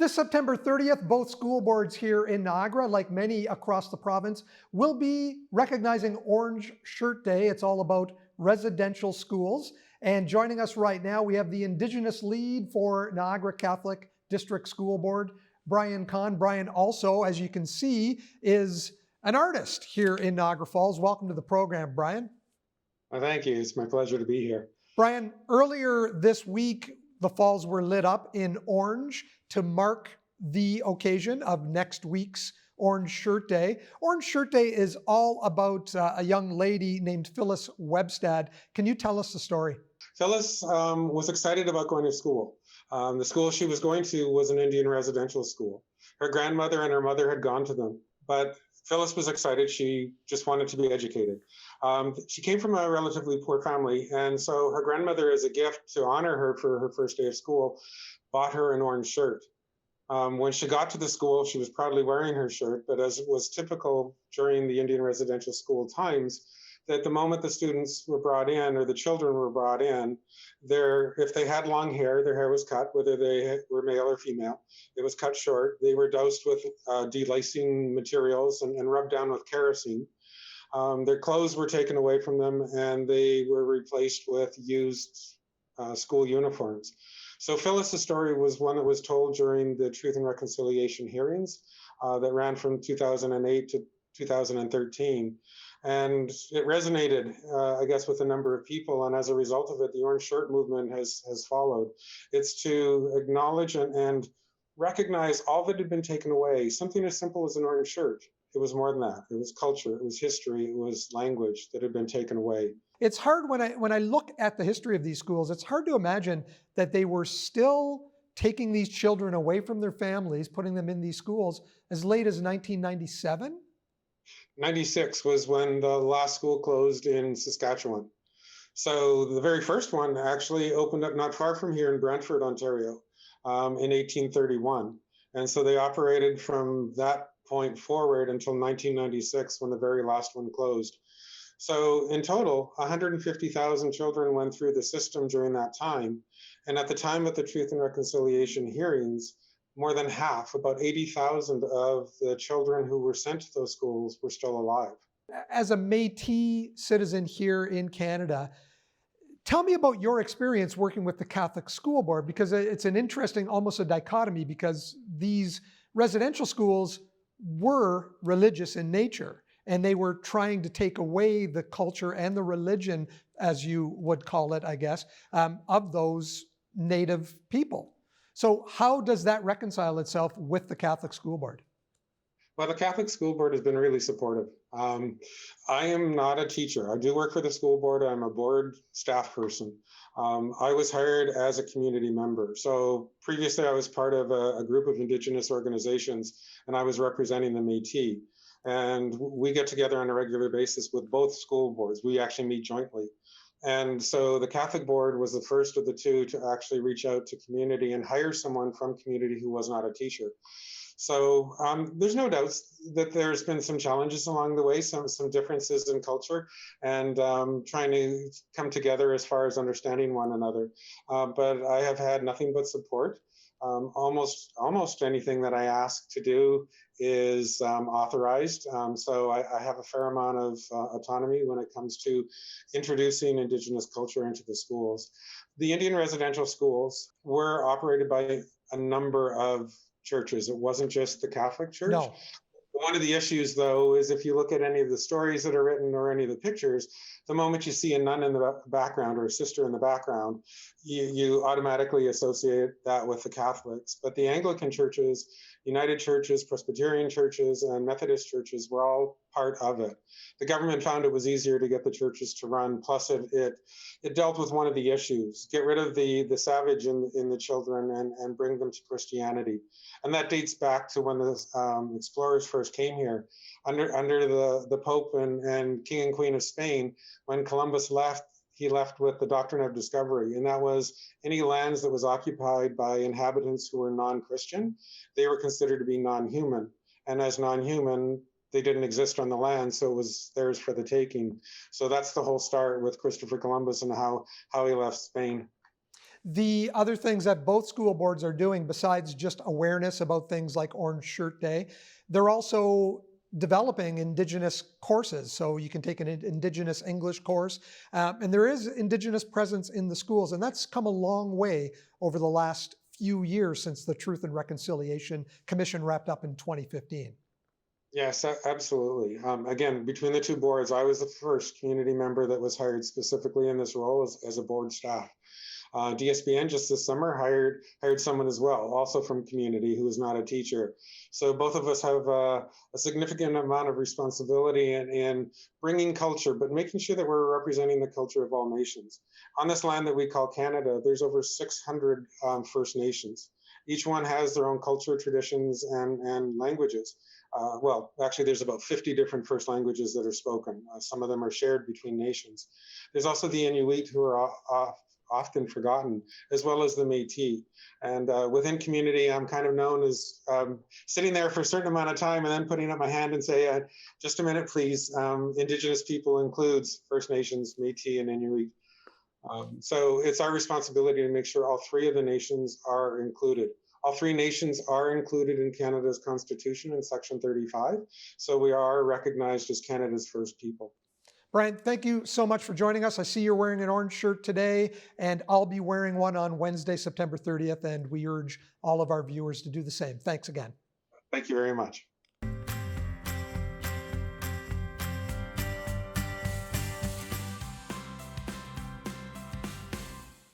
This September 30th, both school boards here in Niagara, like many across the province, will be recognizing Orange Shirt Day. It's all about residential schools. And joining us right now, we have the Indigenous lead for Niagara Catholic District School Board, Brian Kahn. Brian also, as you can see, is an artist here in Niagara Falls. Welcome to the program, Brian. Well, thank you. It's my pleasure to be here. Brian, earlier this week, the falls were lit up in orange to mark the occasion of next week's Orange Shirt Day. Orange Shirt Day is all about a young lady named Phyllis Webstad. Can you tell us the story? Phyllis was excited about going to school. The school she was going to was an Indian residential school. Her grandmother and her mother had gone to them, but Phyllis was excited. She just wanted to be educated. She came from a relatively poor family, and so her grandmother, as a gift to honor her for her first day of school, bought her an orange shirt. When she got to the school, she was proudly wearing her shirt, but as was typical during the Indian residential school times, that the moment the students were brought in or the children were brought in, if they had long hair, their hair was cut, whether they were male or female. It was cut short. They were doused with delacing materials and rubbed down with kerosene. Their clothes were taken away from them and they were replaced with used school uniforms. So Phyllis's story was one that was told during the Truth and Reconciliation hearings that ran from 2008 to 2013. And it resonated, I guess, with a number of people. And as a result of it, the Orange Shirt movement has followed. It's to acknowledge and recognize all that had been taken away. Something as simple as an orange shirt. It was more than that. It was culture, it was history, it was language that had been taken away. It's hard when I look at the history of these schools, it's hard to imagine that they were still taking these children away from their families, putting them in these schools as late as 1997. 96 was when the last school closed in Saskatchewan. So the very first one actually opened up not far from here in Brantford, Ontario, in 1831. And so they operated from that point forward until 1996 when the very last one closed. So in total, 150,000 children went through the system during that time. And at the time of the Truth and Reconciliation hearings, more than half, about 80,000 of the children who were sent to those schools were still alive. As a Métis citizen here in Canada, tell me about your experience working with the Catholic School Board, because it's an interesting, almost a dichotomy, because these residential schools were religious in nature, and they were trying to take away the culture and the religion, as you would call it, I guess, of those native people. So how does that reconcile itself with the Catholic School Board? Well, the Catholic School Board has been really supportive. I am not a teacher. I do work for the school board. I'm a board staff person. I was hired as a community member. So previously I was part of a group of Indigenous organizations and I was representing the Métis. And we get together on a regular basis with both school boards. We actually meet jointly. And so the Catholic board was the first of the two to actually reach out to community and hire someone from community who was not a teacher. So there's no doubt that there's been some challenges along the way, some differences in culture, and trying to come together as far as understanding one another. But I have had nothing but support. Almost anything that I ask to do is authorized. So I have a fair amount of autonomy when it comes to introducing Indigenous culture into the schools. The Indian residential schools were operated by a number of churches. It wasn't just the Catholic Church. No. One of the issues, though, is if you look at any of the stories that are written or any of the pictures, the moment you see a nun in the background or a sister in the background, you automatically associate that with the Catholics. But the Anglican churches, United churches, Presbyterian churches, and Methodist churches were all part of it. The government found it was easier to get the churches to run. Plus, it dealt with one of the issues: get rid of the savage in the children and bring them to Christianity. And that dates back to when the explorers first came here, under the Pope and King and Queen of Spain. When Columbus left, he left with the doctrine of discovery, and that was any lands that was occupied by inhabitants who were non-Christian, they were considered to be non-human. And as non-human, they didn't exist on the land, so it was theirs for the taking. So that's the whole start with Christopher Columbus and how he left Spain. The other things that both school boards are doing, besides just awareness about things like Orange Shirt Day, they're also developing Indigenous courses. So you can take an Indigenous English course, and there is Indigenous presence in the schools, and that's come a long way over the last few years since the Truth and Reconciliation Commission wrapped up in 2015. Yes, absolutely. Again, between the two boards, I was the first community member that was hired specifically in this role as a board staff. DSBN just this summer hired someone as well, also from community, who is not a teacher. So both of us have a significant amount of responsibility in bringing culture, but making sure that we're representing the culture of all nations. On this land that we call Canada, there's over 600 First Nations. Each one has their own culture, traditions, and languages. Well, actually, there's about 50 different first languages that are spoken. Some of them are shared between nations. There's also the Inuit, who are often forgotten, as well as the Métis. And within community, I'm kind of known as sitting there for a certain amount of time and then putting up my hand and say, just a minute, please. Indigenous people includes First Nations, Métis, and Inuit. So it's our responsibility to make sure all three of the nations are included. All three nations are included in Canada's Constitution in Section 35. So we are recognized as Canada's first people. Brian, thank you so much for joining us. I see you're wearing an orange shirt today, and I'll be wearing one on Wednesday, September 30th, and we urge all of our viewers to do the same. Thanks again. Thank you very much.